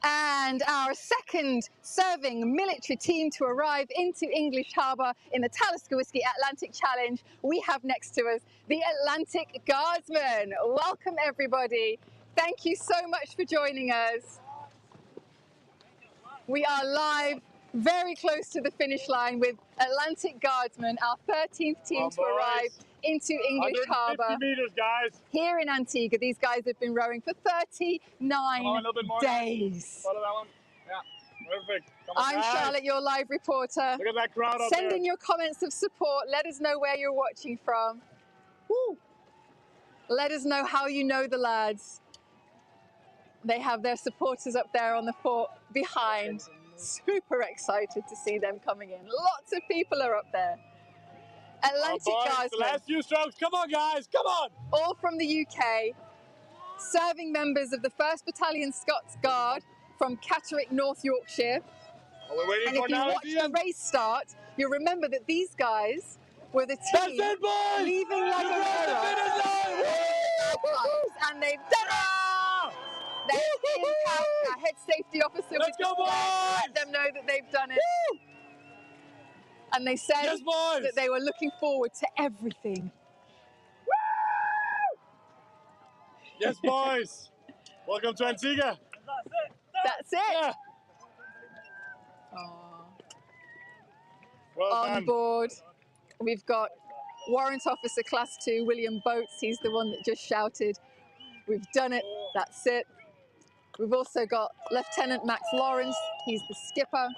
And our second serving military team to arrive into English Harbour in the Talisker Whisky Atlantic Challenge, we have next to us the Atlantic Guardsmen. Welcome everybody. Thank you so much for joining us. We are live very close to the finish line with Atlantic Guardsmen, our 13th team to arrive into English Harbour. Meters, guys. Here in Antigua. These guys have been rowing for 39 days. Follow that one. Yeah, perfect. Come on, I'm guys. Charlotte, your live reporter. Look at that crowd out Send there. in your comments of support. Let us know where you're watching from. Woo. Let us know how you know the lads. They have their supporters up there on the fort behind. Super excited to see them coming in. Lots of people are up there. Atlantic Guardsmen. The last few strokes. Come on, guys. Come on. All from the UK. Serving members of the 1st Battalion Scots Guard from Catterick, North Yorkshire. Oh, we're waiting And for if you now. watch the race start, you'll remember that these guys were the team leaving Lagomera. And they've done it! They're in house. Our head safety officer Let's go, boys! let them know that they've done it. Woo! And they said that they were looking forward to everything. Yes, boys. Welcome to Antigua. That's it. Yeah. Well On done. board, we've got Warrant Officer Class 2, William Boates. He's the one that just shouted, "We've done it, that's it." We've also got Lieutenant Max Lawrence. He's the skipper.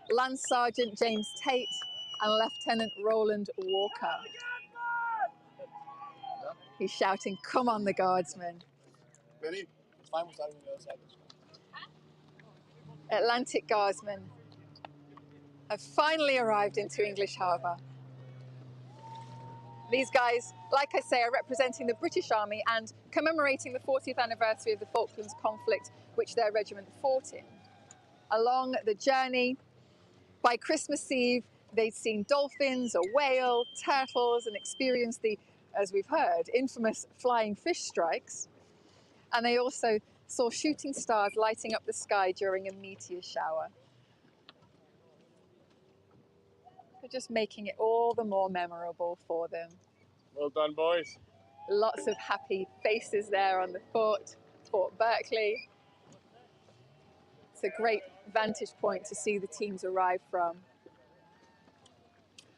Lance Sergeant James Tate and Lieutenant Roland Walker. He's shouting, "Come on, the Guardsmen." Benny, it's fine. We're starting on the other side. Atlantic Guardsmen have finally arrived into English Harbour. These guys, like I say, are representing the British Army and commemorating the 40th anniversary of the Falklands conflict, which their regiment fought in. Along the journey, by Christmas Eve, they'd seen dolphins, a whale, turtles, and experienced the, as we've heard, infamous flying fish strikes. And they also saw shooting stars lighting up the sky during a meteor shower. They're just making it all the more memorable for them. Well done, boys. Lots of happy faces there on the fort, Fort Berkeley. It's a great vantage point to see the teams arrive from.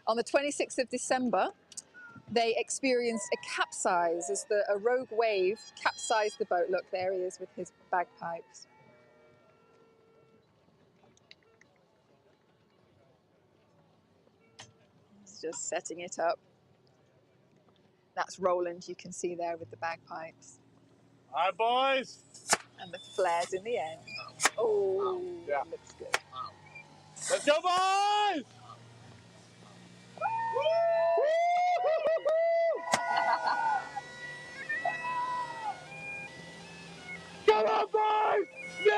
On the 26th of December, they experienced a capsize as a rogue wave capsized the boat. Look, there he is with his bagpipes. He's just setting it up. That's Roland, you can see there with the bagpipes. All right, boys. And the flares in the end. Oh, yeah. Looks good. Let's go, boys! Come on, boys! Yeah!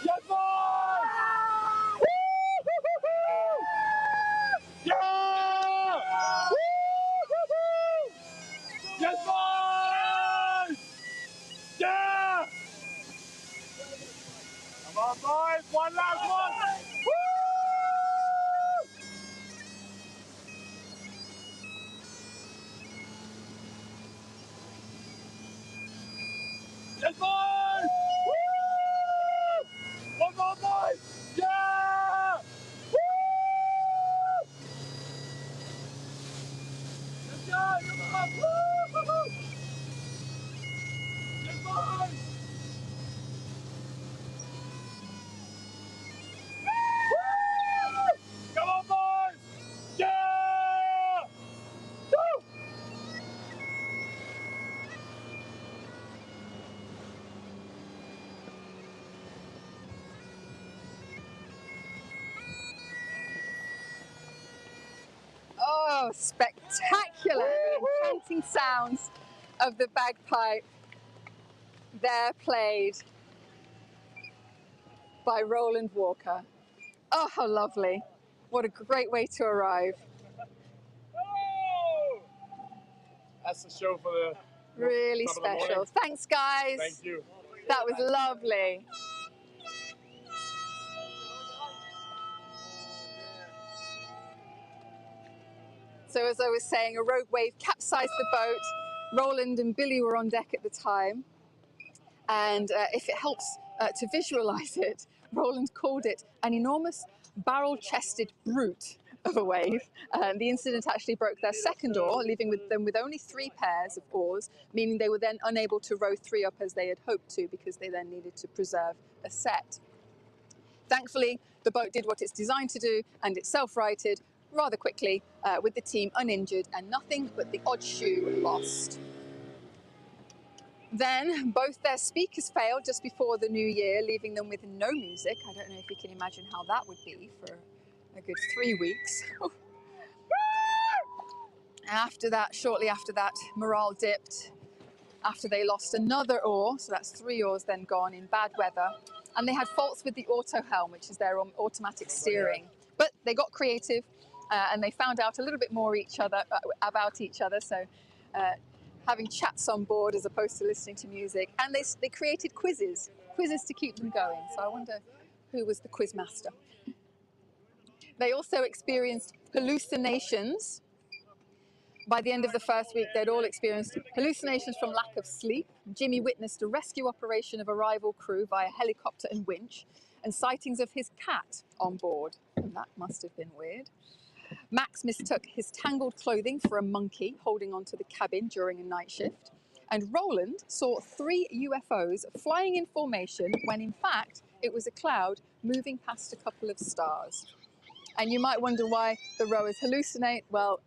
Yes, boys! Yeah! Yes, boys! Yeah! Come on, boys! One last one! Woo! Yes, boys! Woo! One more, boys! Yeah! Woo! Let's go! Come on! Woo! Yes, boys! Woo! Come on, boys! Yeah! Woo! Oh, spectacular! The enchanting sounds of the bagpipe there played by Roland Walker. Oh, how lovely. What a great way to arrive. Hello! That's the show for the Really top of the special. morning. Thanks, guys. Thank you. That was lovely. So as I was saying, a rogue wave capsized the boat. Roland and Billy were on deck at the time. And if it helps to visualize it, Roland called it an enormous barrel-chested brute of a wave. The incident actually broke their second oar, leaving them with only 3 pairs of oars, meaning they were then unable to row 3 up as they had hoped to, because they then needed to preserve a set. Thankfully, the boat did what it's designed to do, and it self-righted rather quickly, with the team uninjured and nothing but the odd shoe lost. Then both their speakers failed just before the new year, leaving them with no music. I don't know if you can imagine how that would be for a good 3 weeks. After that, shortly after that, morale dipped after they lost another oar, so that's 3 oars then gone in bad weather. And they had faults with the auto helm, which is their automatic steering. But they got creative and they found out a little bit more about each other. So having chats on board as opposed to listening to music. And they created quizzes to keep them going. So I wonder who was the quiz master. They also experienced hallucinations. By the end of the first week, they'd all experienced hallucinations from lack of sleep. Jimmy witnessed a rescue operation of a rival crew via helicopter and winch, and sightings of his cat on board. And that must have been weird. Max mistook his tangled clothing for a monkey holding onto the cabin during a night shift. And Roland saw 3 UFOs flying in formation when in fact it was a cloud moving past a couple of stars. And you might wonder why the rowers hallucinate. Well,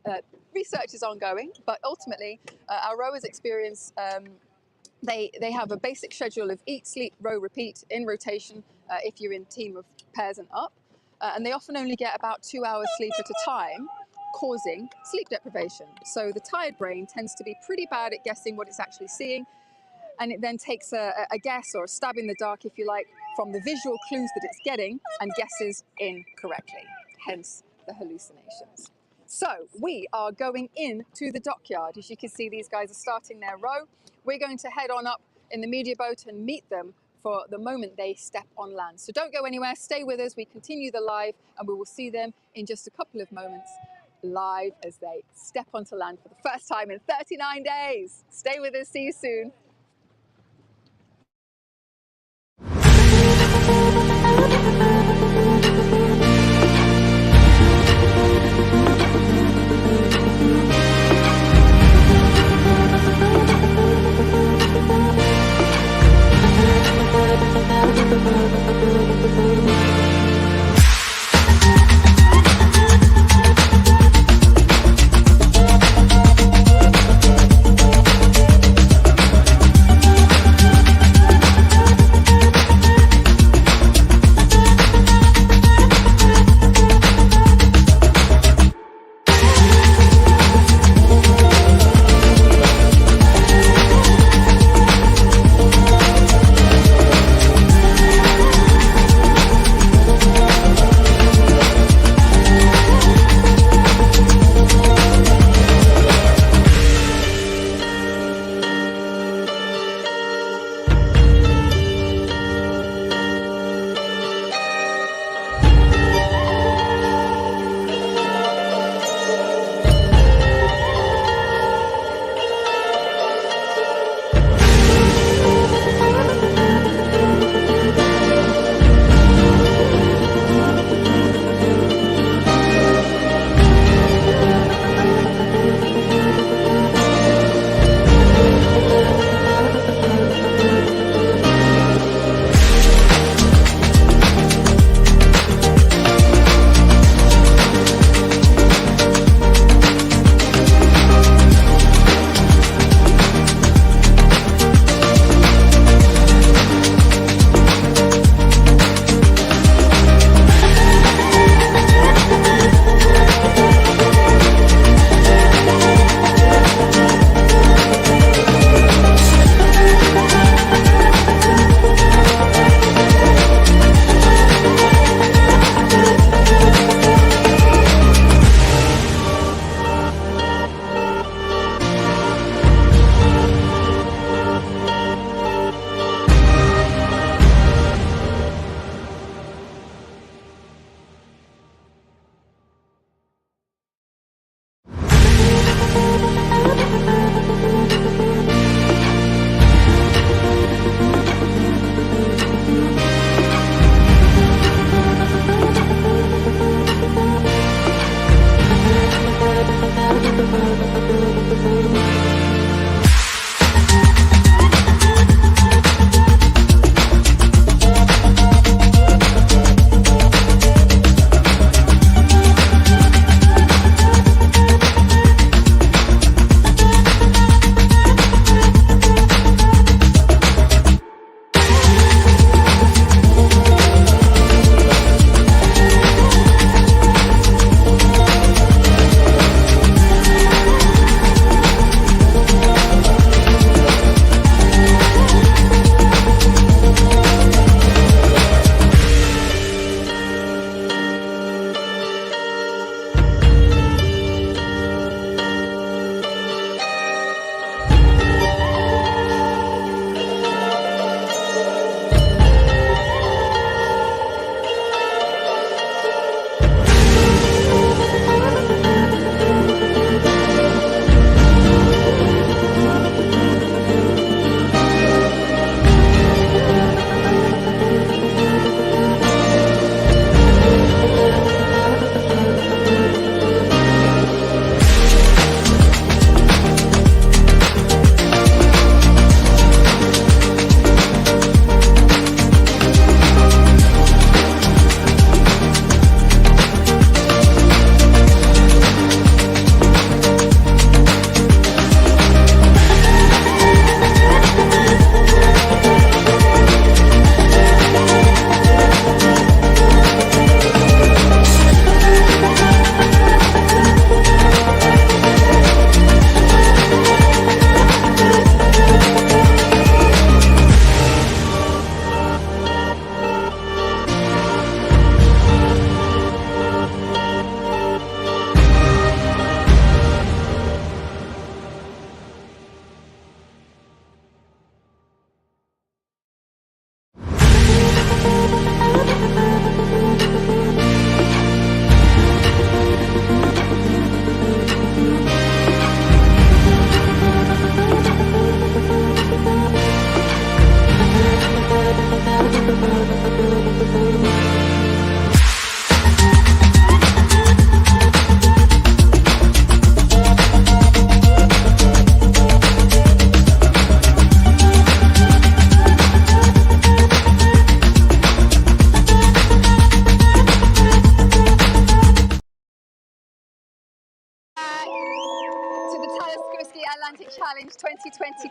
research is ongoing, but ultimately our rowers experience, they have a basic schedule of eat, sleep, row, repeat in rotation if you're in a team of pairs and up. And they often only get about 2 hours sleep at a time, causing sleep deprivation. So the tired brain tends to be pretty bad at guessing what it's actually seeing, and it then takes a guess or a stab in the dark, if you like, from the visual clues that it's getting and guesses incorrectly, hence the hallucinations. So we are going into the dockyard. As you can see, these guys are starting their row. We're going to head on up in the media boat and meet them for the moment they step on land. So don't go anywhere, stay with us. We continue the live and we will see them in just a couple of moments live as they step onto land for the first time in 39 days. Stay with us, see you soon.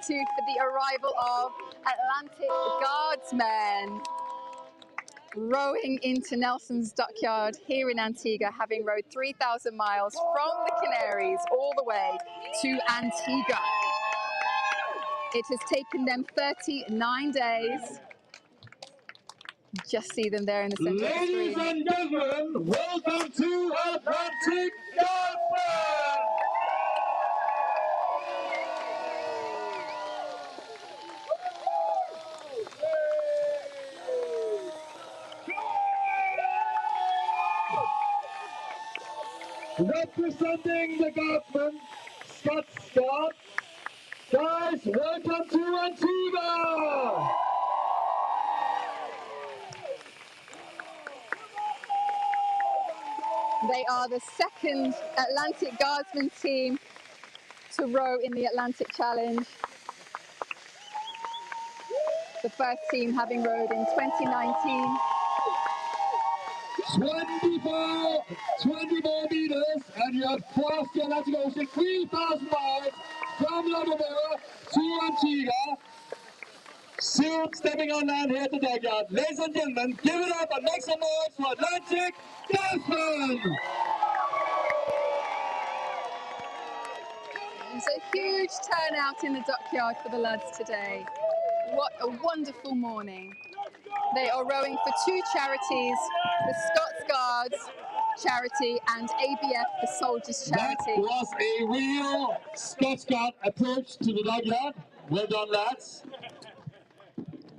to for the arrival of Atlantic Guardsmen, rowing into Nelson's Dockyard here in Antigua, having rowed 3,000 miles from the Canaries all the way to Antigua. It has taken them 39 days. Just see them there in the center of the screen. Ladies and gentlemen, welcome to Atlantic Guardsmen! Representing the Guardsman, Scott. Guys, welcome to Antigua! They are the second Atlantic Guardsman team to row in the Atlantic Challenge. The first team having rowed in 2019. 24 meters, and you have crossed the Atlantic Ocean 3,000 miles from Lodomera to Antigua. Soon stepping on land here at the dockyard. Ladies and gentlemen, give it up and make some noise for Atlantic Guardsmen! There's a huge turnout in the dockyard for the lads today. What a wonderful morning. They are rowing for two charities, the Scots Guards charity and ABF, the Soldiers charity. That was a real Scots Guard approach to the dockyard. Well done, lads.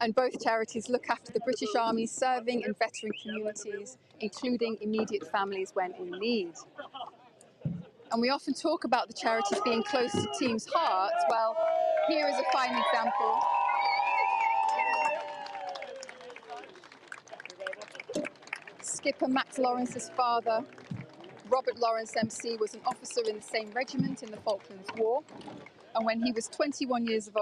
And both charities look after the British Army's serving and veteran communities, including immediate families when in need. And we often talk about the charities being close to teams' hearts. Well, here is a fine example. Skipper Max Lawrence's father, Robert Lawrence MC, was an officer in the same regiment in the Falklands War. And when he was 21 years of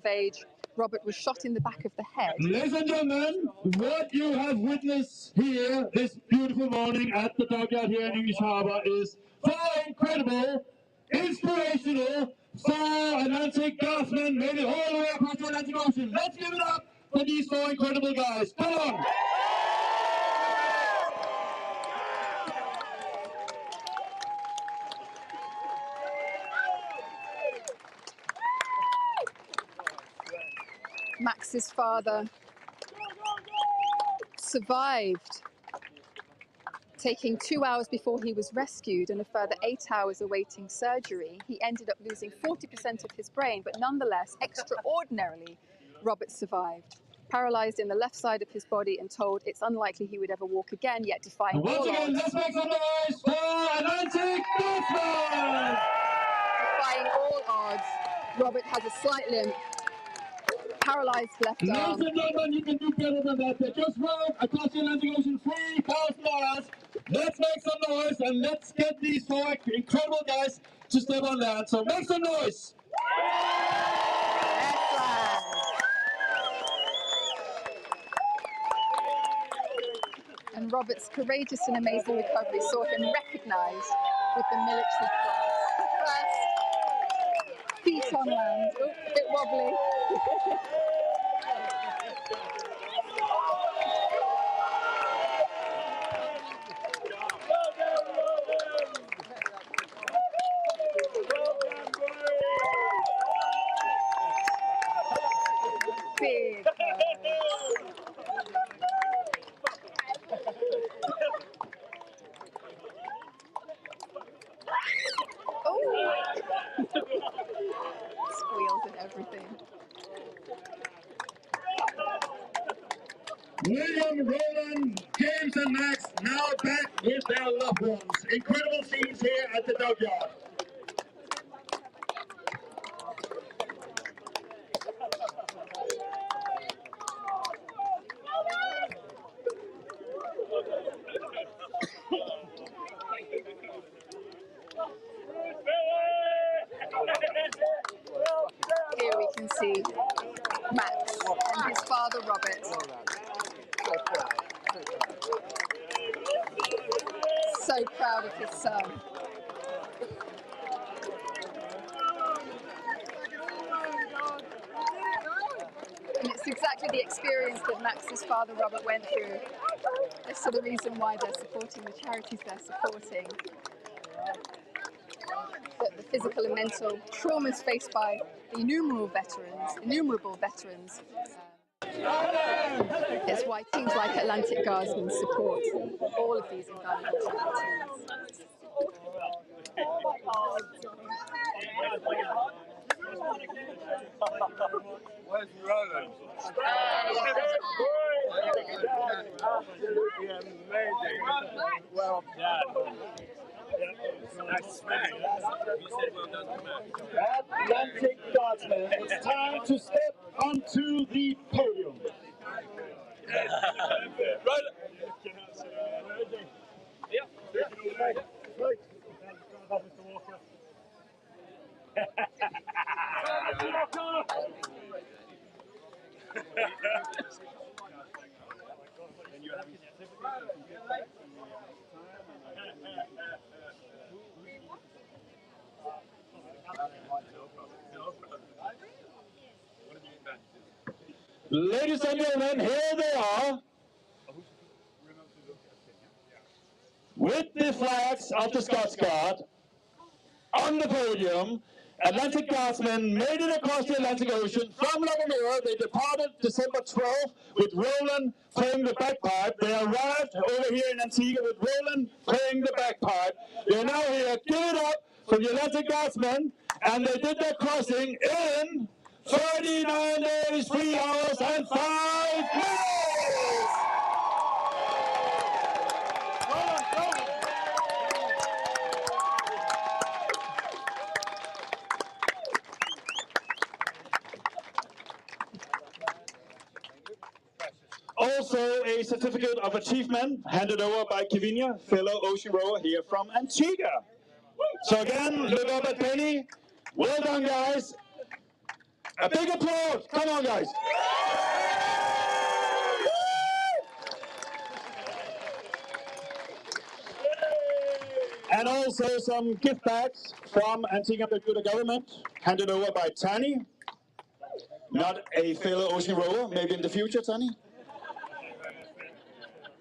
age, Robert was shot in the back of the head. Ladies and gentlemen, what you have witnessed here this beautiful morning at the dockyard here in English Harbour is far incredible, inspirational, for Atlantic Guardsmen made it all the way across the Atlantic Ocean. Let's give it up for these four incredible guys. Come on! Max's father survived, taking 2 hours before he was rescued and a further 8 hours awaiting surgery. He ended up losing 40% of his brain, but nonetheless, extraordinarily, Robert survived. Paralyzed in the left side of his body and told it's unlikely he would ever walk again, yet defying all odds. Once again, let's make some noise for Atlantic Guardsmen! Defying all odds, Robert has a slight limp, paralyzed left arm. Ladies and gentlemen, you can do better than that. They just rowed across the Atlantic Ocean 3,000 miles. Let's make some noise and let's get these four incredible guys to step on land. So make some noise. Excellent. And Robert's courageous and amazing recovery saw him recognised with the military cross. First, feet on land. Oh, a bit wobbly. Big oh! Squeals and everything. William, Roland, James and Max now back with their loved ones. Incredible scenes here at the dockyard. Here we can see Max and his father Robert. So proud of his son. the experience that Max's father Robert went through as to the reason why they're supporting the charities they're supporting. The physical and mental traumas faced by the innumerable veterans. It's why teams like Atlantic Guardsmen support all of these invaluable charities. Where's Roland? Absolutely amazing. Well done. Atlantic Guardsmen, it's time to step onto the podium. Ladies and gentlemen, here they are, with the flags of the Scots Guard on the podium. Atlantic Guardsmen made it across the Atlantic Ocean from Logan. They departed December 12th with Roland playing the bagpipe. They arrived over here in Antigua with Roland playing the bagpipe. They're now here. Give it up for the Atlantic Guardsmen, and they did their crossing in 39 days, 3 hours, and 5 minutes! Also, a certificate of achievement handed over by Kevinia, fellow ocean rower here from Antigua. So again, look up at Penny. Well done, guys. A big applause. Come on, guys. And also some gift bags from Antigua Barbuda government, handed over by Tani. Not a fellow ocean rower, maybe in the future, Tani.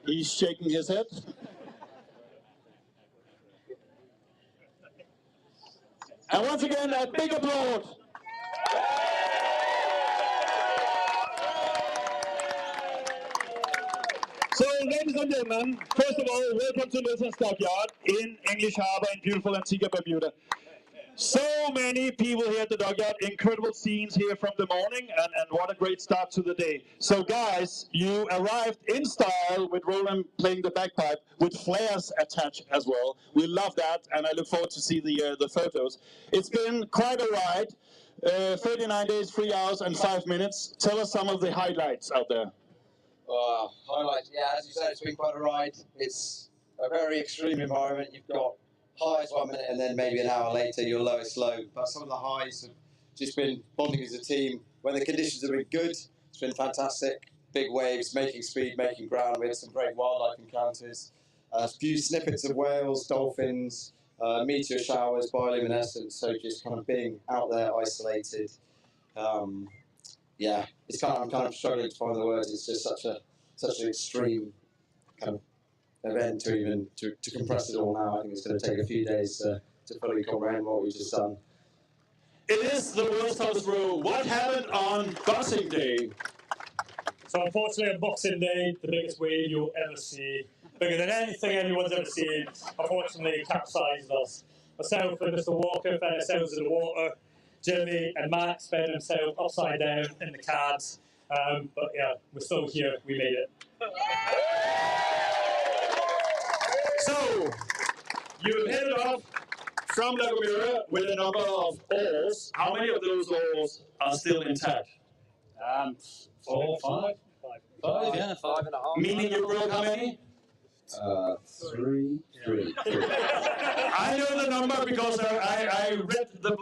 He's shaking his head. And once again, a big applause. So, ladies and gentlemen, first of all, welcome to Nelson's Dockyard in English Harbor in beautiful Antigua Barbuda. So many people here at the Dockyard, incredible scenes here from the morning, and what a great start to the day. So guys, you arrived in style with Roland playing the bagpipe with flares attached as well. We love that, and I look forward to see the photos. It's been quite a ride, 39 days, 3 hours and 5 minutes. Tell us some of the highlights out there. Highlights, yeah, as you said, it's been quite a ride. It's a very extreme environment. You've got highs 1 minute and then maybe an hour later your lowest low. But some of the highs have just been bonding as a team. When the conditions have been good, it's been fantastic. Big waves, making speed, making ground. We had some great wildlife encounters. A few snippets of whales, dolphins, meteor showers, bioluminescence. So just kind of being out there isolated. Yeah, I'm kind of struggling to find the words. It's just such an extreme kind of event to even to compress it all now. I think it's going to take a few days to fully comprehend what we've just done. It is the world's toughest row. What happened on Boxing Day? So unfortunately on Boxing Day, the biggest wave you'll ever see, bigger than anything anyone's ever seen, unfortunately capsized us. Myself and Mr. Walker found ourselves in the water. Jimmy and Max found themselves upside down in the cards. But yeah, we're still here, we made it. So, you headed off from Lagomera with a number of oars. How many of those oars are still intact? 4, 5? 5, yeah, 5.5. Meaning you broke how many? 3. I know the number because I read the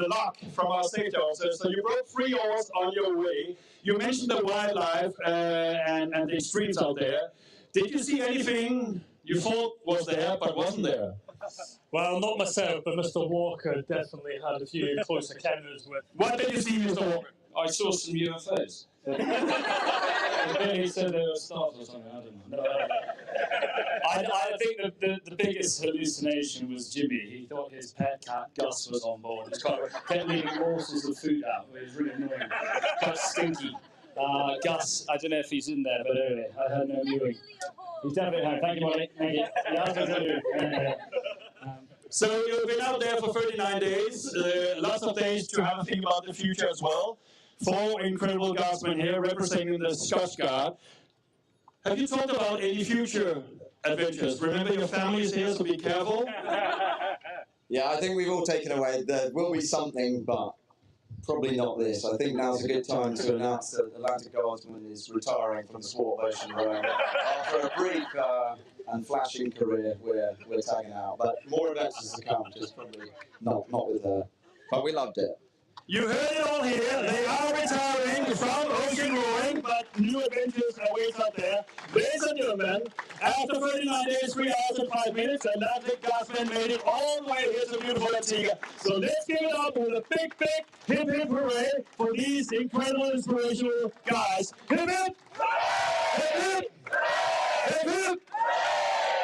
log from our stage officer. So you broke 3 oars on your way. You mentioned the wildlife and the extremes out there. Did you see anything you thought was there but wasn't there? Well, not myself, but Mr. Walker definitely had a few close encounters with. What did you see, Mr. Walker? I saw some UFOs. He said they were stars or something, I don't know. I think the biggest hallucination was Jimmy. He thought his pet cat Gus was on board. He kept leaving morsels of food out. It was really annoying. Quite stinky. Gus, I don't know if he's in there, but anyway, I heard no mewing. He's definitely home. Thank you, Molly. Thank you. So you've been out there for 39 days, lots of days to have a think about the future as well. 4 incredible guardsmen here representing the Scotch Guard. Have you talked about any future adventures? Remember your family is here, so be careful. Yeah, I think we've all taken away. There will be something, but probably not this. I think now's a good time to announce that Atlantic Guardsman is retiring from the sport of ocean rowing. After a brief and flashing career, we're tagging out. But more adventures to come, just probably not with her. But we loved it. You heard it all here. They are retiring from ocean rowing, but new adventures await out there. Ladies and gentlemen, after 39 days, 3 hours and 5 minutes, Atlantic Guardsmen made it all the way here to beautiful Antigua. So let's give it up with a big, big hip hip hooray for these incredible, inspirational guys. Hip hip! Hip hip! Hip hip!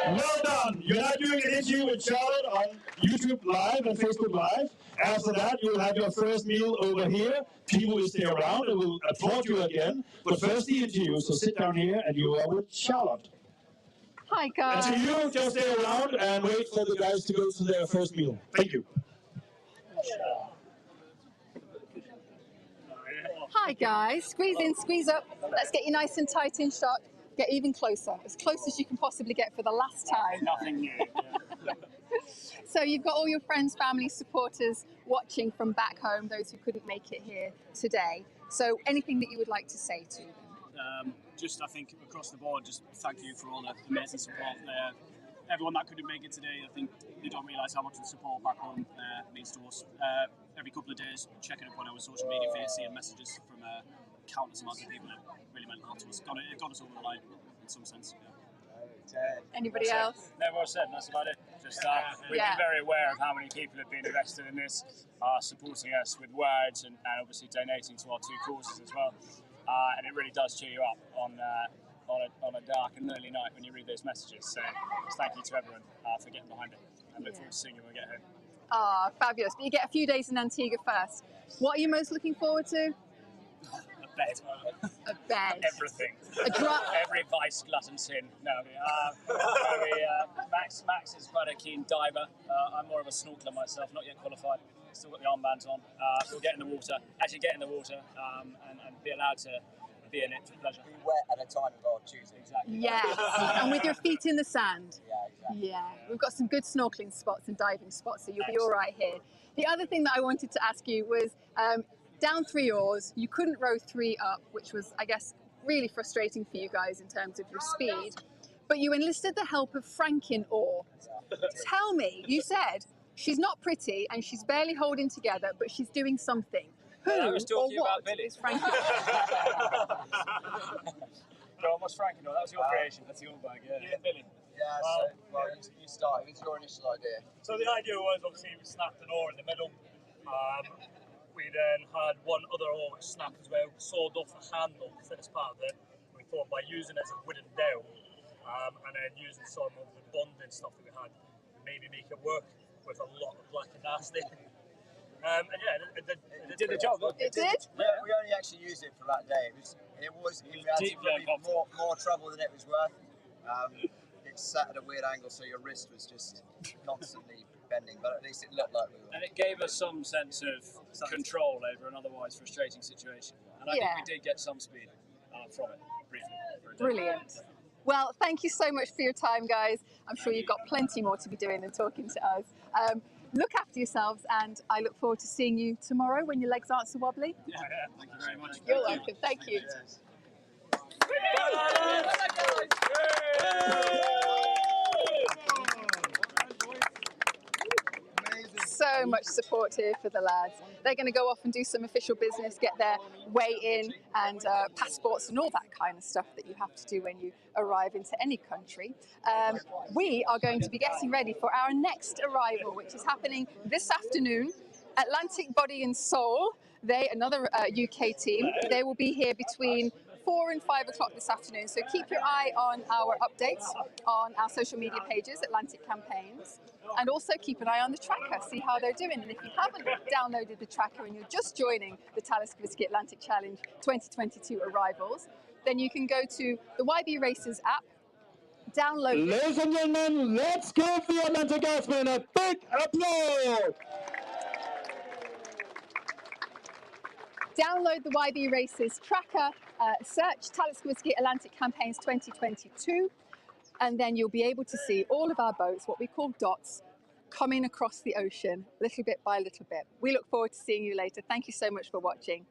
Well done. You're now doing an interview with Charlotte on YouTube Live and Facebook Live. After that, you will have your first meal over here. People will stay around and will applaud you again. But first the interview, so sit down here and you are with Charlotte. Hi, guys. And so you just stay around and wait for the guys to go to their first meal. Thank you. Hi, guys. Squeeze in, squeeze up. Let's get you nice and tight in shot. Get even closer, as close as you can possibly get for the last time. Nothing new. So you've got all your friends, family, supporters watching from back home, those who couldn't make it here today. So anything that you would like to say to them? Just, I think, across the board, just thank you for all the amazing support. Everyone that couldn't make it today, I think they don't realise how much the support back home means to us. Every couple of days, checking up on our social media feed, seeing messages from countless amounts of people, it really meant a lot to us. It got us over the line in some sense. Yeah. Anybody else? No more said, that's about it. Just we've been very aware of how many people have been invested in this, supporting us with words and obviously donating to our 2 causes as well. And it really does cheer you up on a dark and early night when you read those messages. So just thank you to everyone for getting behind it. And look forward to seeing you when we get home. Ah, fabulous. But you get a few days in Antigua first. What are you most looking forward to? A bed. A bed. Everything. Every vice, glut and sin. No, Max is quite a keen diver. I'm more of a snorkeler myself, not yet qualified. Still got the armbands on. We'll get in the water, and be allowed to be in it for pleasure. Be wet at a time of our choosing. Exactly. Yes, and with your feet in the sand. Yeah, exactly. Yeah, we've got some good snorkeling spots and diving spots, so you'll be all right here. The other thing that I wanted to ask you was, down 3 oars, you couldn't row 3 up, which was, I guess, really frustrating for you guys in terms of your speed, but you enlisted the help of Franken oar. Tell me, you said, she's not pretty and she's barely holding together, but she's doing something. Who I was talking or what about Billy. is Franken? Go on, what's Frank? No, that was your creation. That's your bag, yeah. Billy. Yeah, you start. It was your initial idea. So the idea was, obviously, we snapped an oar in the middle. We then had one other oar which snapped as well, sawed off the handle, the thinnest part of it. We thought by using it as a wooden dowel, and then using some of the bonding stuff that we had, maybe make it work with a lot of black and nasty. And yeah, it did the job. It did? We only actually used it for that day. We had more trouble than it was worth. It sat at a weird angle, so your wrist was just constantly bending, but at least it looked like we were. And it gave us some sense of control over an otherwise frustrating situation. And I think we did get some speed from it, briefly. Brilliant. Well, thank you so much for your time, guys. I'm sure you've got plenty more to be doing than talking to us. Look after yourselves, and I look forward to seeing you tomorrow when your legs aren't so wobbly. Yeah, thank you very much. You're welcome. Thank you. So much support here for the lads. They're going to go off and do some official business, get their way in and passports and all that kind of stuff that you have to do when you arrive into any country. We are going to be getting ready for our next arrival, which is happening this afternoon. Atlantic Body and Soul Another UK team, they will be here between 4 and 5 o'clock this afternoon. So keep your eye on our updates on our social media pages, Atlantic Campaigns, and also keep an eye on the tracker, see how they're doing. And if you haven't downloaded the tracker and you're just joining the Talisker Whisky Atlantic Challenge 2022 arrivals, then you can go to the YB Races app, download it. Ladies and gentlemen, let's give the Atlantic Guardsmen a big applause. Download the YB Races tracker, search Talisker Whisky Atlantic Campaigns 2022, and then you'll be able to see all of our boats, what we call dots, coming across the ocean, little bit by little bit. We look forward to seeing you later. Thank you so much for watching.